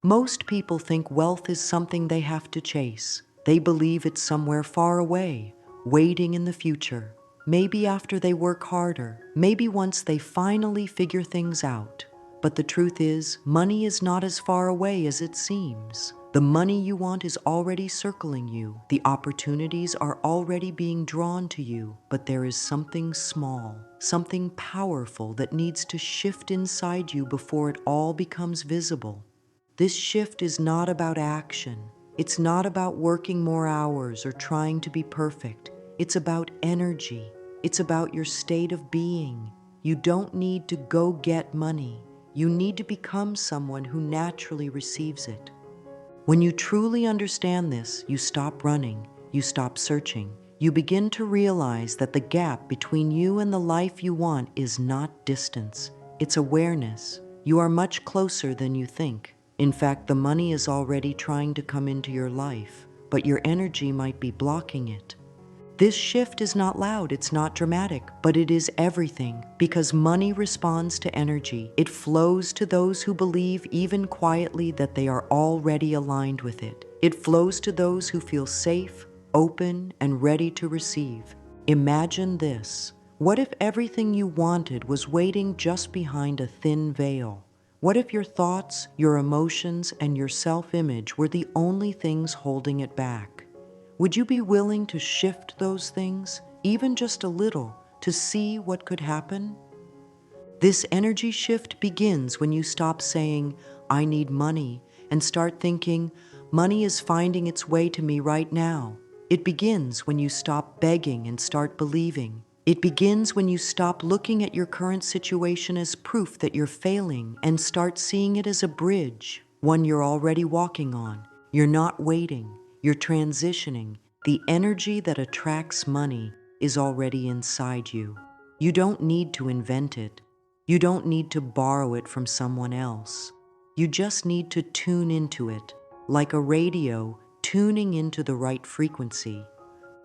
Most people think wealth is something they have to chase. They believe it's somewhere far away, waiting in the future. Maybe after they work harder, maybe once they finally figure things out. But the truth is, money is not as far away as it seems. The money you want is already circling you. The opportunities are already being drawn to you. But there is something small, something powerful that needs to shift inside you before it all becomes visible. This shift is not about action. It's not about working more hours or trying to be perfect. It's about energy. It's about your state of being. You don't need to go get money. You need to become someone who naturally receives it. When you truly understand this, you stop running, you stop searching. You begin to realize that the gap between you and the life you want is not distance. It's awareness. You are much closer than you think. In fact, the money is already trying to come into your life, but your energy might be blocking it. This shift is not loud, it's not dramatic, but it is everything, because money responds to energy. It flows to those who believe, even quietly, that they are already aligned with it. It flows to those who feel safe, open, and ready to receive. Imagine this. What if everything you wanted was waiting just behind a thin veil? What if your thoughts, your emotions, and your self-image were the only things holding it back? Would you be willing to shift those things, even just a little, to see what could happen? This energy shift begins when you stop saying, "I need money," and start thinking, "Money is finding its way to me right now." It begins when you stop begging and start believing. It begins when you stop looking at your current situation as proof that you're failing and start seeing it as a bridge, one you're already walking on. You're not waiting. You're transitioning. The energy that attracts money is already inside you. You don't need to invent it. You don't need to borrow it from someone else. You just need to tune into it, like a radio tuning into the right frequency.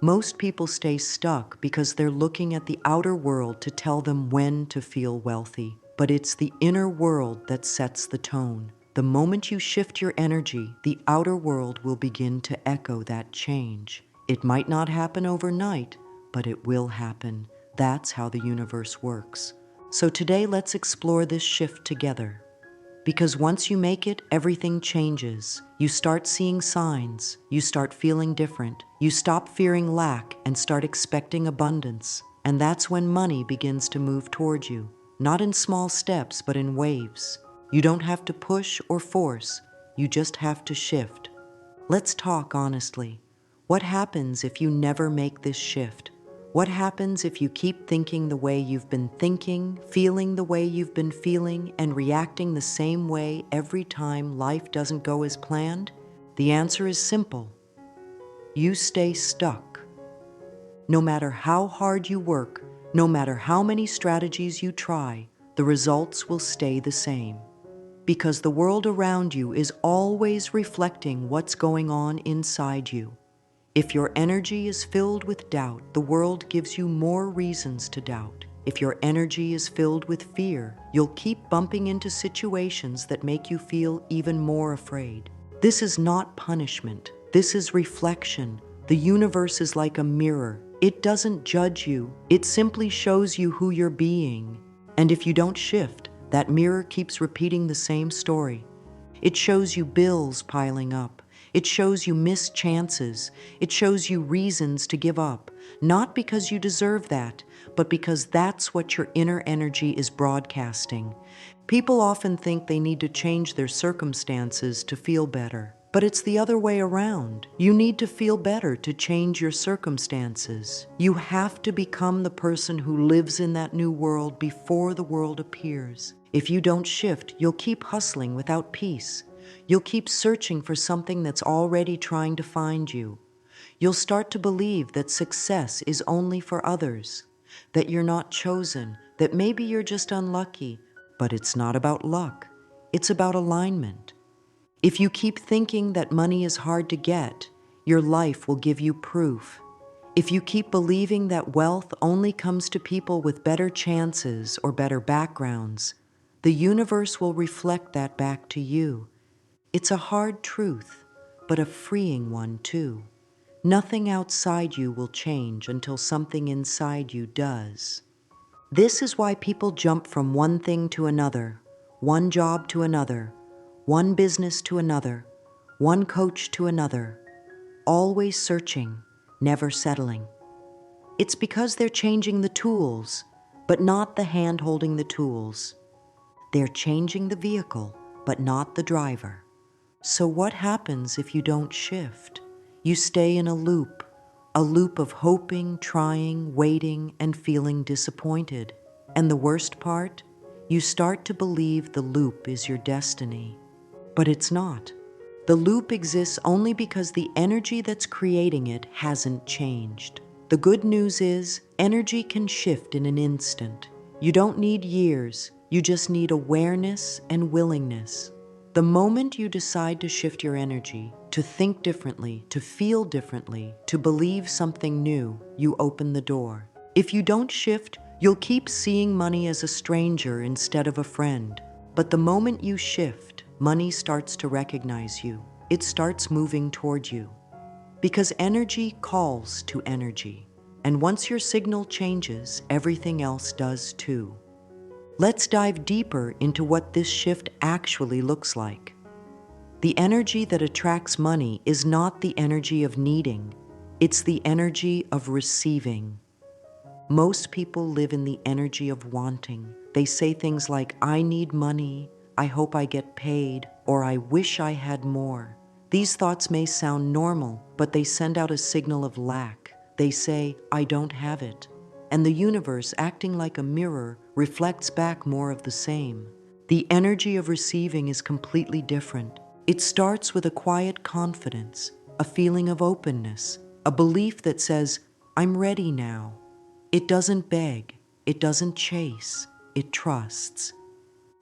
Most people stay stuck because they're looking at the outer world to tell them when to feel wealthy. But it's the inner world that sets the tone. The moment you shift your energy, the outer world will begin to echo that change. It might not happen overnight, but it will happen. That's how the universe works. So today, let's explore this shift together. Because once you make it, everything changes. You start seeing signs. You start feeling different. You stop fearing lack and start expecting abundance. And that's when money begins to move toward you. Not in small steps, but in waves. You don't have to push or force. You just have to shift. Let's talk honestly. What happens if you never make this shift? What happens if you keep thinking the way you've been thinking, feeling the way you've been feeling, and reacting the same way every time life doesn't go as planned? The answer is simple. You stay stuck. No matter how hard you work, no matter how many strategies you try, the results will stay the same. Because the world around you is always reflecting what's going on inside you. If your energy is filled with doubt, the world gives you more reasons to doubt. If your energy is filled with fear, you'll keep bumping into situations that make you feel even more afraid. This is not punishment. This is reflection. The universe is like a mirror. It doesn't judge you. It simply shows you who you're being. And if you don't shift, that mirror keeps repeating the same story. It shows you bills piling up. It shows you missed chances. It shows you reasons to give up, not because you deserve that, but because that's what your inner energy is broadcasting. People often think they need to change their circumstances to feel better, but it's the other way around. You need to feel better to change your circumstances. You have to become the person who lives in that new world before the world appears. If you don't shift, you'll keep hustling without peace. You'll keep searching for something that's already trying to find you. You'll start to believe that success is only for others, that you're not chosen, that maybe you're just unlucky. But it's not about luck. It's about alignment. If you keep thinking that money is hard to get, your life will give you proof. If you keep believing that wealth only comes to people with better chances or better backgrounds, the universe will reflect that back to you. It's a hard truth, but a freeing one too. Nothing outside you will change until something inside you does. This is why people jump from one thing to another, one job to another, one business to another, one coach to another, always searching, never settling. It's because they're changing the tools, but not the hand holding the tools. They're changing the vehicle, but not the driver. So what happens if you don't shift? You stay in a loop of hoping, trying, waiting, and feeling disappointed. And the worst part? You start to believe the loop is your destiny. But it's not. The loop exists only because the energy that's creating it hasn't changed. The good news is, energy can shift in an instant. You don't need years, you just need awareness and willingness. The moment you decide to shift your energy, to think differently, to feel differently, to believe something new, you open the door. If you don't shift, you'll keep seeing money as a stranger instead of a friend. But the moment you shift, money starts to recognize you. It starts moving toward you. Because energy calls to energy. And once your signal changes, everything else does too. Let's dive deeper into what this shift actually looks like. The energy that attracts money is not the energy of needing, it's the energy of receiving. Most people live in the energy of wanting. They say things like, I need money, I hope I get paid, or I wish I had more. These thoughts may sound normal, but they send out a signal of lack. They say, I don't have it. And the universe, acting like a mirror, reflects back more of the same. The energy of receiving is completely different. It starts with a quiet confidence, a feeling of openness, a belief that says, I'm ready now. It doesn't beg, it doesn't chase, it trusts.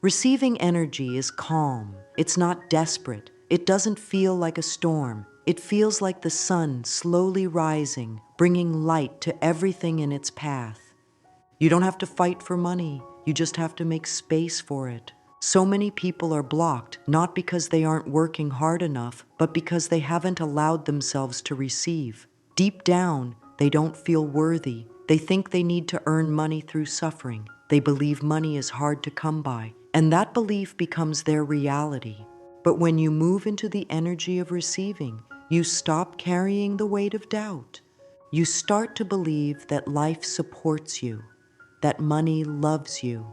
Receiving energy is calm, it's not desperate, it doesn't feel like a storm. It feels like the sun slowly rising, bringing light to everything in its path. You don't have to fight for money, you just have to make space for it. So many people are blocked, not because they aren't working hard enough, but because they haven't allowed themselves to receive. Deep down, they don't feel worthy. They think they need to earn money through suffering. They believe money is hard to come by, and that belief becomes their reality. But when you move into the energy of receiving, you stop carrying the weight of doubt. You start to believe that life supports you, that money loves you,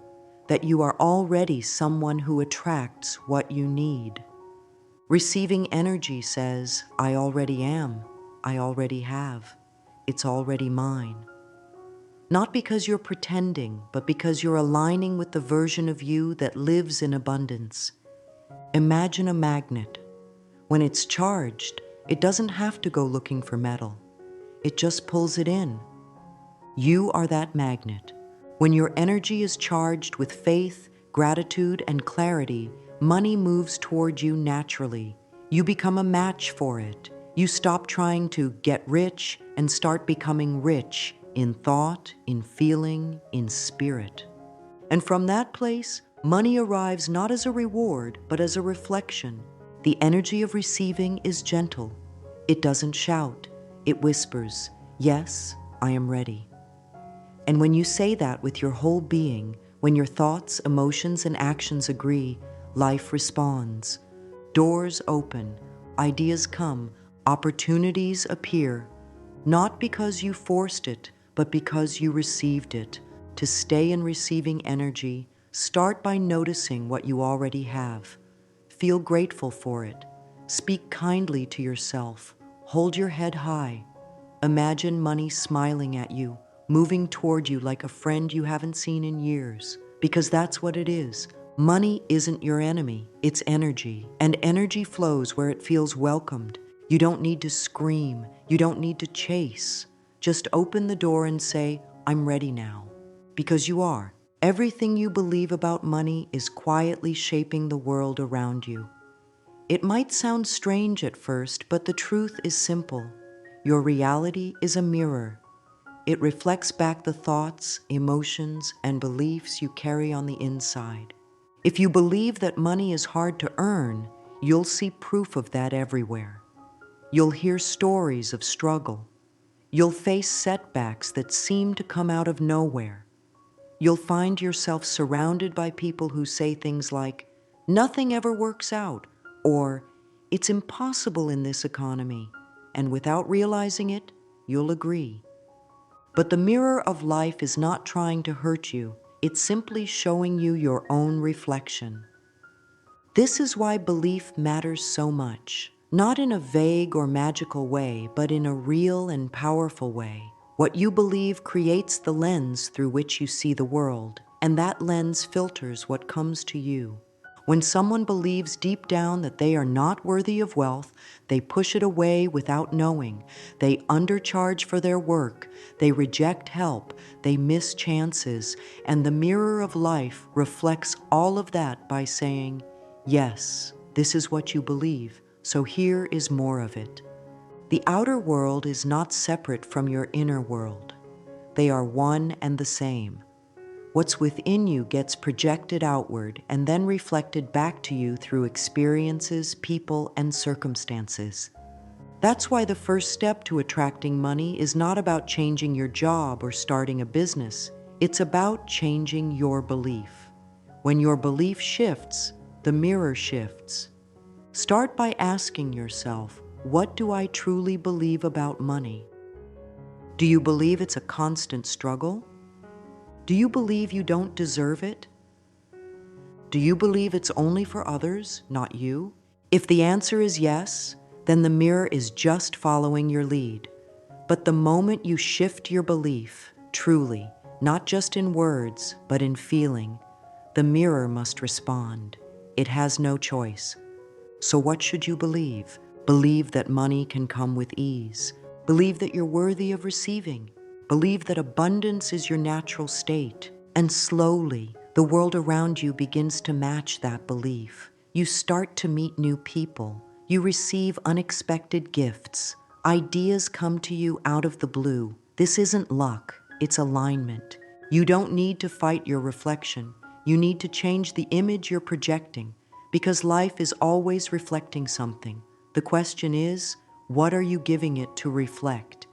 that you are already someone who attracts what you need. Receiving energy says, I already am, I already have, it's already mine. Not because you're pretending, but because you're aligning with the version of you that lives in abundance. Imagine a magnet. When it's charged, it doesn't have to go looking for metal. It just pulls it in. You are that magnet. When your energy is charged with faith, gratitude, and clarity, money moves toward you naturally. You become a match for it. You stop trying to get rich and start becoming rich in thought, in feeling, in spirit. And from that place, money arrives not as a reward, but as a reflection. The energy of receiving is gentle. It doesn't shout. It whispers, yes, I am ready. And when you say that with your whole being, when your thoughts, emotions, and actions agree, life responds. Doors open, ideas come, opportunities appear, not because you forced it, but because you received it. To stay in receiving energy, start by noticing what you already have. Feel grateful for it. Speak kindly to yourself. Hold your head high. Imagine money smiling at you, moving toward you like a friend you haven't seen in years. Because that's what it is. Money isn't your enemy, it's energy. And energy flows where it feels welcomed. You don't need to scream, you don't need to chase. Just open the door and say, I'm ready now. Because you are. Everything you believe about money is quietly shaping the world around you. It might sound strange at first, but the truth is simple. Your reality is a mirror. It reflects back the thoughts, emotions, and beliefs you carry on the inside. If you believe that money is hard to earn, You'll see proof of that everywhere. You'll hear stories of struggle. You'll face setbacks that seem to come out of nowhere. You'll find yourself surrounded by people who say things like, "Nothing ever works out," or "It's impossible in this economy." And without realizing it, you'll agree. But the mirror of life is not trying to hurt you. It's simply showing you your own reflection. This is why belief matters so much, not in a vague or magical way, but in a real and powerful way. What you believe creates the lens through which you see the world, and that lens filters what comes to you. When someone believes deep down that they are not worthy of wealth, they push it away without knowing. They undercharge for their work, they reject help, they miss chances, and the mirror of life reflects all of that by saying, "Yes, this is what you believe, so here is more of it." The outer world is not separate from your inner world. They are one and the same. What's within you gets projected outward and then reflected back to you through experiences, people, and circumstances. That's why the first step to attracting money is not about changing your job or starting a business. It's about changing your belief. When your belief shifts, the mirror shifts. Start by asking yourself, what do I truly believe about money? Do you believe it's a constant struggle? Do you believe you don't deserve it? Do you believe it's only for others, not you? If the answer is yes, then the mirror is just following your lead. But the moment you shift your belief, truly, not just in words, but in feeling, the mirror must respond. It has no choice. So what should you believe? Believe that money can come with ease. Believe that you're worthy of receiving. Believe that abundance is your natural state. And slowly, the world around you begins to match that belief. You start to meet new people. You receive unexpected gifts. Ideas come to you out of the blue. This isn't luck, it's alignment. You don't need to fight your reflection. You need to change the image you're projecting, because life is always reflecting something. The question is, what are you giving it to reflect?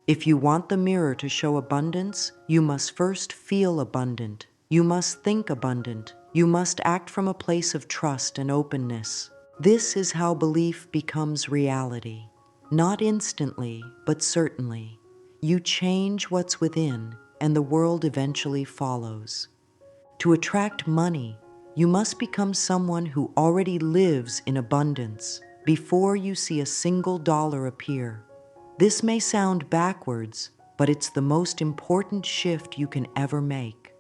If you want the mirror to show abundance, you must first feel abundant. You must think abundant. You must act from a place of trust and openness. This is how belief becomes reality. Not instantly, but certainly. You change what's within, and the world eventually follows. To attract money, you must become someone who already lives in abundance before you see a single dollar appear. This may sound backwards, but it's the most important shift you can ever make.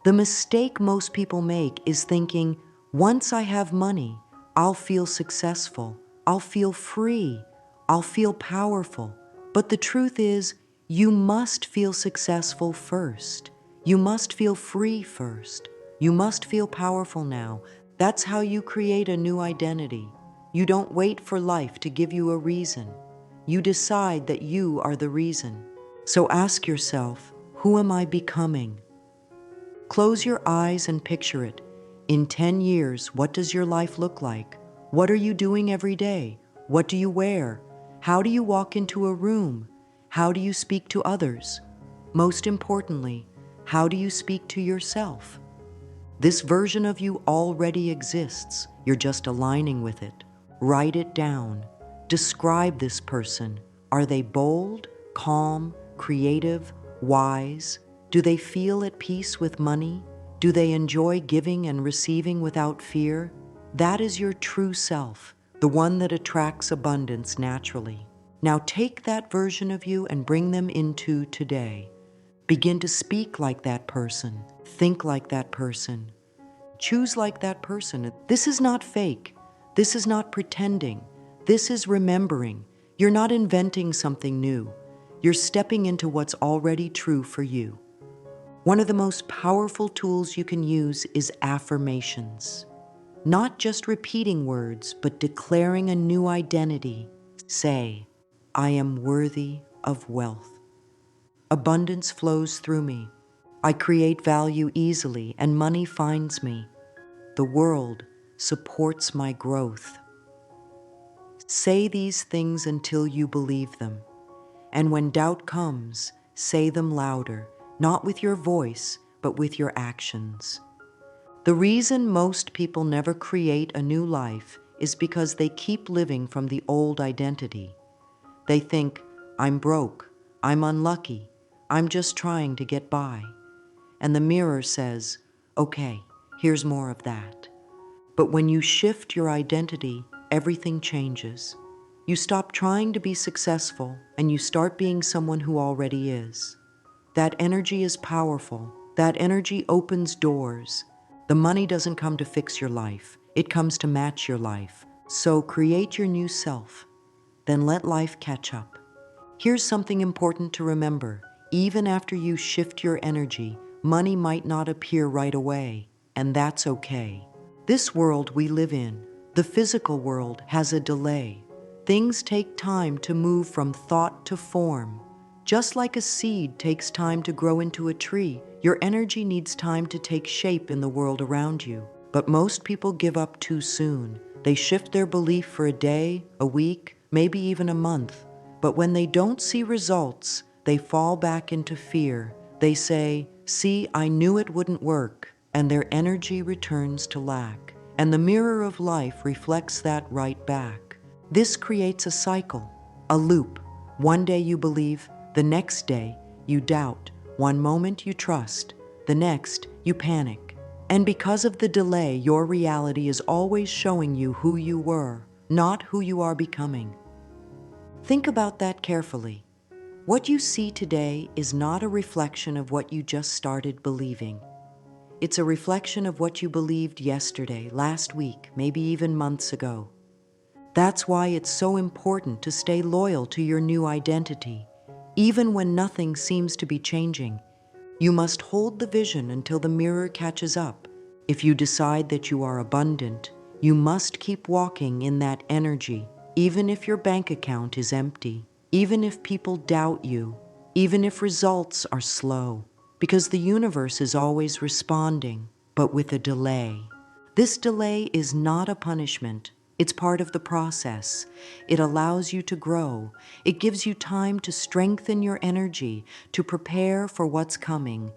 The mistake most people make is thinking, once I have money, I'll feel successful, I'll feel free, I'll feel powerful. But the truth is, you must feel successful first. You must feel free first. You must feel powerful now. That's how you create a new identity. You don't wait for life to give you a reason. You decide that you are the reason. So ask yourself, who am I becoming? Close your eyes and picture it. In 10 years, what does your life look like? What are you doing every day? What do you wear? How do you walk into a room? How do you speak to others? Most importantly, how do you speak to yourself? This version of you already exists. You're just aligning with it. Write it down. Describe this person. Are they bold, calm, creative, wise? Do they feel at peace with money? Do they enjoy giving and receiving without fear? That is your true self, the one that attracts abundance naturally. Now take that version of you and bring them into today. Begin to speak like that person, think like that person, choose like that person. This is not fake. This is not pretending. This is remembering. You're not inventing something new. You're stepping into what's already true for you. One of the most powerful tools you can use is affirmations. Not just repeating words, but declaring a new identity. Say, I am worthy of wealth. Abundance flows through me. I create value easily, and money finds me. The world, supports my growth. Say these things until you believe them. And when doubt comes, say them louder, not with your voice, but with your actions. The reason most people never create a new life is because they keep living from the old identity. They think, I'm broke, I'm unlucky, I'm just trying to get by. And the mirror says, okay, here's more of that. But when you shift your identity, everything changes. You stop trying to be successful and you start being someone who already is. That energy is powerful. That energy opens doors. The money doesn't come to fix your life. It comes to match your life. So create your new self. Then let life catch up. Here's something important to remember. Even after you shift your energy, money might not appear right away, and that's okay. This world we live in, the physical world, has a delay. Things take time to move from thought to form. Just like a seed takes time to grow into a tree, your energy needs time to take shape in the world around you. But most people give up too soon. They shift their belief for a day, a week, maybe even a month. But when they don't see results, they fall back into fear. They say, see, I knew it wouldn't work, and their energy returns to lack. And the mirror of life reflects that right back. This creates a cycle, a loop. One day you believe, the next day you doubt. One moment you trust, the next you panic. And because of the delay, your reality is always showing you who you were, not who you are becoming. Think about that carefully. What you see today is not a reflection of what you just started believing. It's a reflection of what you believed yesterday, last week, maybe even months ago. That's why it's so important to stay loyal to your new identity. Even when nothing seems to be changing, you must hold the vision until the mirror catches up. If you decide that you are abundant, you must keep walking in that energy, even if your bank account is empty, even if people doubt you, even if results are slow, because the universe is always responding, but with a delay. This delay is not a punishment. It's part of the process. It allows you to grow. It gives you time to strengthen your energy, to prepare for what's coming.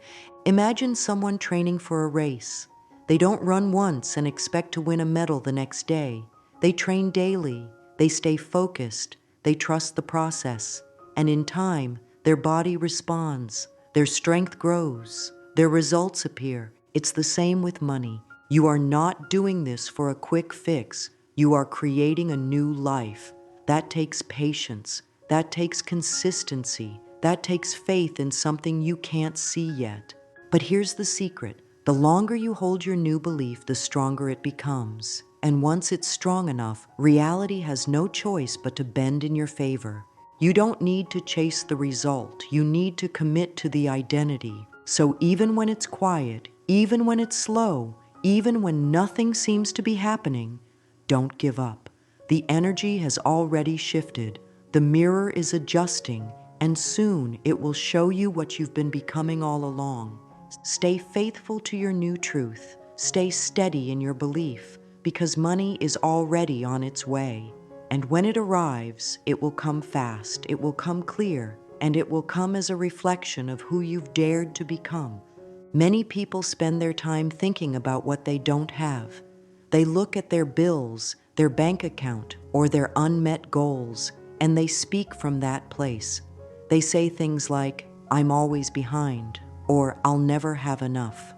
Imagine someone training for a race. They don't run once and expect to win a medal the next day. They train daily. They stay focused. They trust the process. And in time, their body responds. Their strength grows. Their results appear. It's the same with money. You are not doing this for a quick fix. You are creating a new life. That takes patience. That takes consistency. That takes faith in something you can't see yet. But here's the secret. The longer you hold your new belief, the stronger it becomes. And once it's strong enough, reality has no choice but to bend in your favor. You don't need to chase the result. You need to commit to the identity. So even when it's quiet, even when it's slow, even when nothing seems to be happening, don't give up. The energy has already shifted. The mirror is adjusting, and soon it will show you what you've been becoming all along. Stay faithful to your new truth. Stay steady in your belief, because money is already on its way. And when it arrives, it will come fast, it will come clear, and it will come as a reflection of who you've dared to become. Many people spend their time thinking about what they don't have. They look at their bills, their bank account, or their unmet goals, and they speak from that place. They say things like, I'm always behind, or I'll never have enough.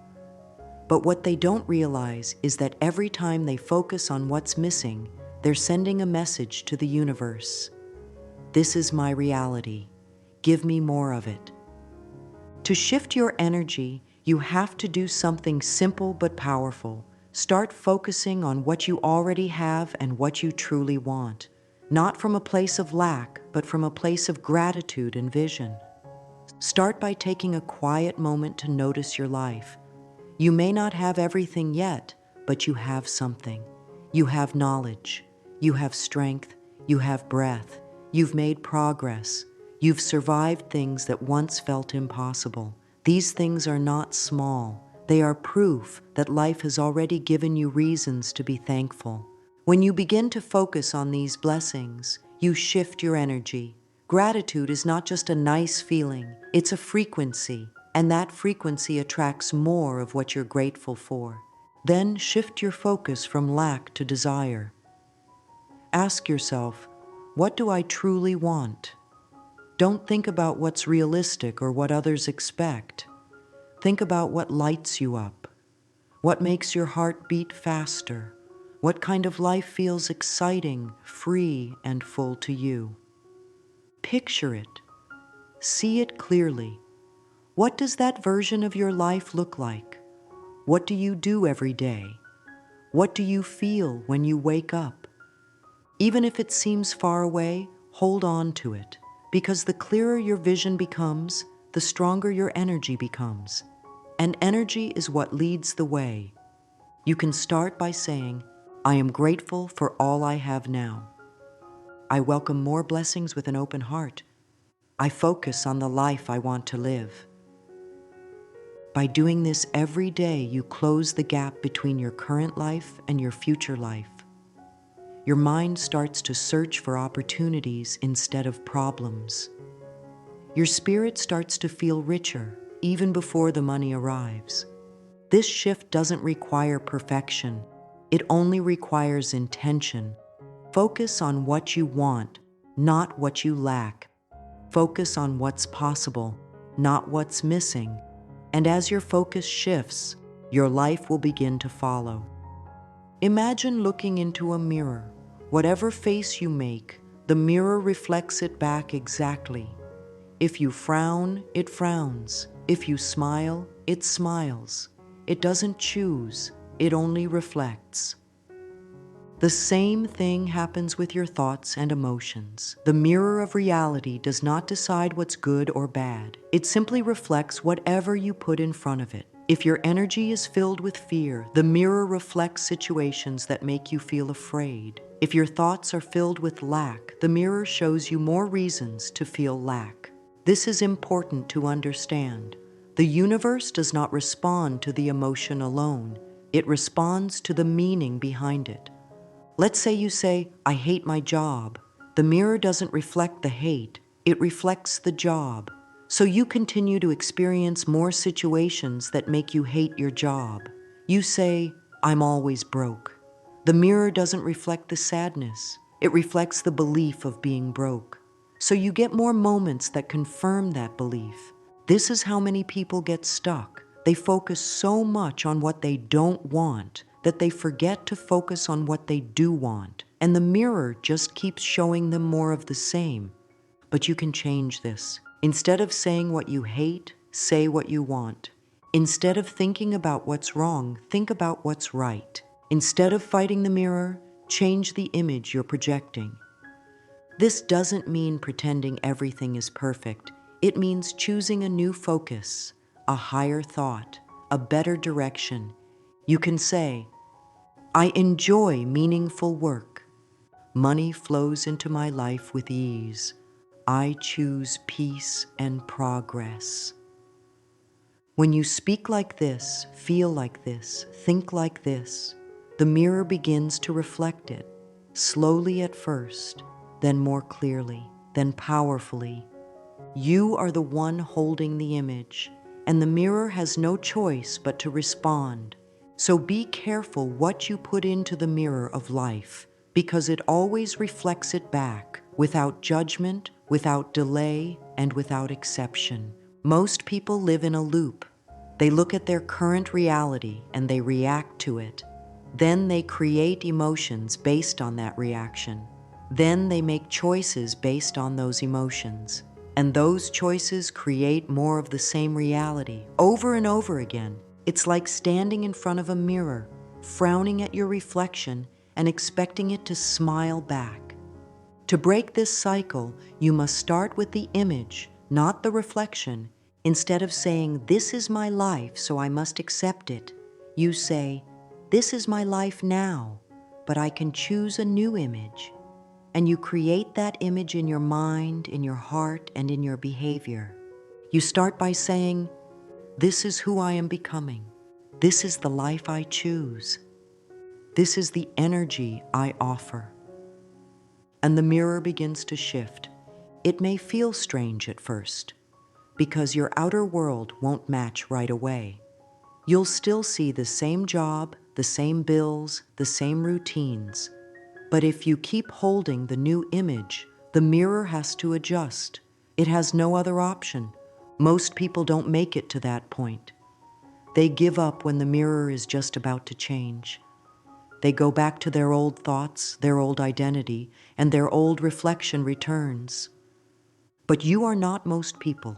But what they don't realize is that every time they focus on what's missing, they're sending a message to the universe. This is my reality. Give me more of it. To shift your energy, you have to do something simple but powerful. Start focusing on what you already have and what you truly want. Not from a place of lack, but from a place of gratitude and vision. Start by taking a quiet moment to notice your life. You may not have everything yet, but you have something. You have knowledge. You have strength. You have breath. You've made progress. You've survived things that once felt impossible. These things are not small. They are proof that life has already given you reasons to be thankful. When you begin to focus on these blessings, you shift your energy. Gratitude is not just a nice feeling, it's a frequency, and that frequency attracts more of what you're grateful for. Then shift your focus from lack to desire. Ask yourself, what do I truly want? Don't think about what's realistic or what others expect. Think about what lights you up. What makes your heart beat faster? What kind of life feels exciting, free, and full to you? Picture it. See it clearly. What does that version of your life look like? What do you do every day? What do you feel when you wake up? Even if it seems far away, hold on to it, because the clearer your vision becomes, the stronger your energy becomes. And energy is what leads the way. You can start by saying, I am grateful for all I have now. I welcome more blessings with an open heart. I focus on the life I want to live. By doing this every day, you close the gap between your current life and your future life. Your mind starts to search for opportunities instead of problems. Your spirit starts to feel richer, even before the money arrives. This shift doesn't require perfection. It only requires intention. Focus on what you want, not what you lack. Focus on what's possible, not what's missing. And as your focus shifts, your life will begin to follow. Imagine looking into a mirror. Whatever face you make, the mirror reflects it back exactly. If you frown, it frowns. If you smile, it smiles. It doesn't choose, it only reflects. The same thing happens with your thoughts and emotions. The mirror of reality does not decide what's good or bad. It simply reflects whatever you put in front of it. If your energy is filled with fear, the mirror reflects situations that make you feel afraid. If your thoughts are filled with lack, the mirror shows you more reasons to feel lack. This is important to understand. The universe does not respond to the emotion alone. It responds to the meaning behind it. Let's say you say, I hate my job. The mirror doesn't reflect the hate, it reflects the job. So you continue to experience more situations that make you hate your job. You say, I'm always broke. The mirror doesn't reflect the sadness, it reflects the belief of being broke. So you get more moments that confirm that belief. This is how many people get stuck. They focus so much on what they don't want that they forget to focus on what they do want, and the mirror just keeps showing them more of the same. But you can change this. Instead of saying what you hate, say what you want. Instead of thinking about what's wrong, think about what's right. Instead of fighting the mirror, change the image you're projecting. This doesn't mean pretending everything is perfect. It means choosing a new focus, a higher thought, a better direction. You can say, I enjoy meaningful work. Money flows into my life with ease. I choose peace and progress. When you speak like this, feel like this, think like this, the mirror begins to reflect it, slowly at first, then more clearly, then powerfully. You are the one holding the image, and the mirror has no choice but to respond. So be careful what you put into the mirror of life, because it always reflects it back, without judgment, without delay, and without exception. Most people live in a loop. They look at their current reality and they react to it. Then they create emotions based on that reaction. Then they make choices based on those emotions. And those choices create more of the same reality over and over again. It's like standing in front of a mirror, frowning at your reflection and expecting it to smile back. To break this cycle, you must start with the image, not the reflection. Instead of saying, this is my life, so I must accept it, you say, this is my life now, but I can choose a new image. And you create that image in your mind, in your heart, and in your behavior. You start by saying, this is who I am becoming. This is the life I choose. This is the energy I offer. And the mirror begins to shift. It may feel strange at first, because your outer world won't match right away. You'll still see the same job, the same bills, the same routines. But if you keep holding the new image, the mirror has to adjust. It has no other option. Most people don't make it to that point. They give up when the mirror is just about to change. They go back to their old thoughts, their old identity, and their old reflection returns. But you are not most people.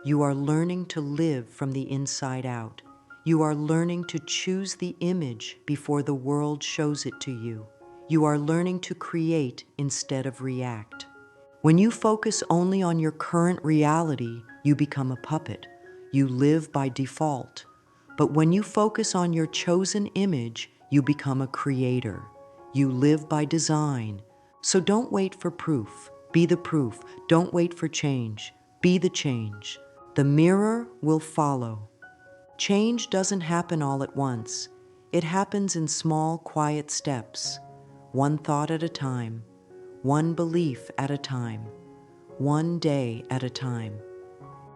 You are learning to live from the inside out. You are learning to choose the image before the world shows it to you. You are learning to create instead of react. When you focus only on your current reality, you become a puppet. You live by default. But when you focus on your chosen image, you become a creator. You live by design. So don't wait for proof. Be the proof. Don't wait for change. Be the change. The mirror will follow. Change doesn't happen all at once. It happens in small, quiet steps. One thought at a time. One belief at a time. One day at a time.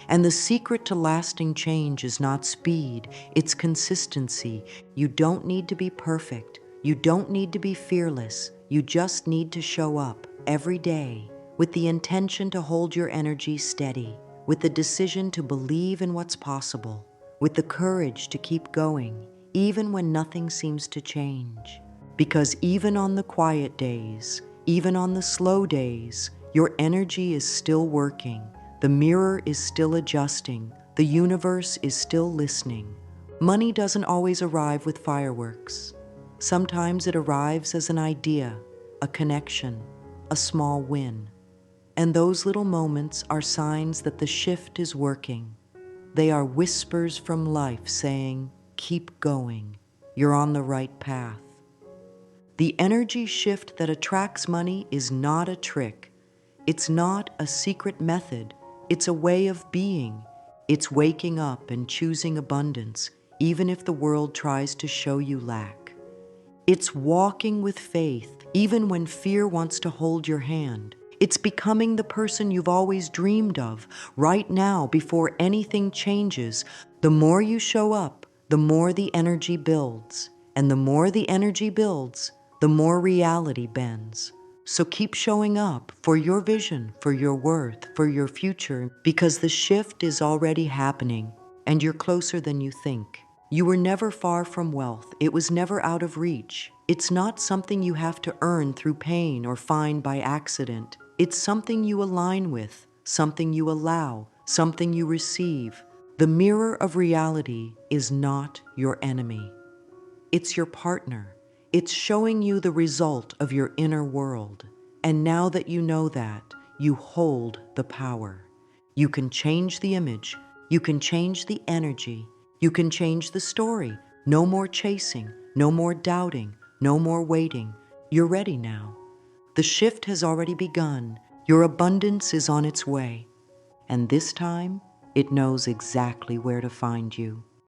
And the secret to lasting change is not speed, it's consistency. You don't need to be perfect. You don't need to be fearless. You just need to show up every day with the intention to hold your energy steady, with the decision to believe in what's possible, with the courage to keep going, even when nothing seems to change. Because even on the quiet days, even on the slow days, your energy is still working. The mirror is still adjusting. The universe is still listening. Money doesn't always arrive with fireworks. Sometimes it arrives as an idea, a connection, a small win. And those little moments are signs that the shift is working. They are whispers from life saying, keep going. You're on the right path. The energy shift that attracts money is not a trick. It's not a secret method. It's a way of being. It's waking up and choosing abundance, even if the world tries to show you lack. It's walking with faith, even when fear wants to hold your hand. It's becoming the person you've always dreamed of, right now, before anything changes. The more you show up, the more the energy builds. And the more the energy builds, the more reality bends. So keep showing up for your vision, for your worth, for your future, because the shift is already happening, and you're closer than you think. You were never far from wealth. It was never out of reach. It's not something you have to earn through pain or find by accident. It's something you align with, something you allow, something you receive. The mirror of reality is not your enemy. It's your partner. It's showing you the result of your inner world. And now that you know that, you hold the power. You can change the image. You can change the energy. You can change the story. No more chasing. No more doubting. No more waiting. You're ready now. The shift has already begun. Your abundance is on its way. And this time, it knows exactly where to find you.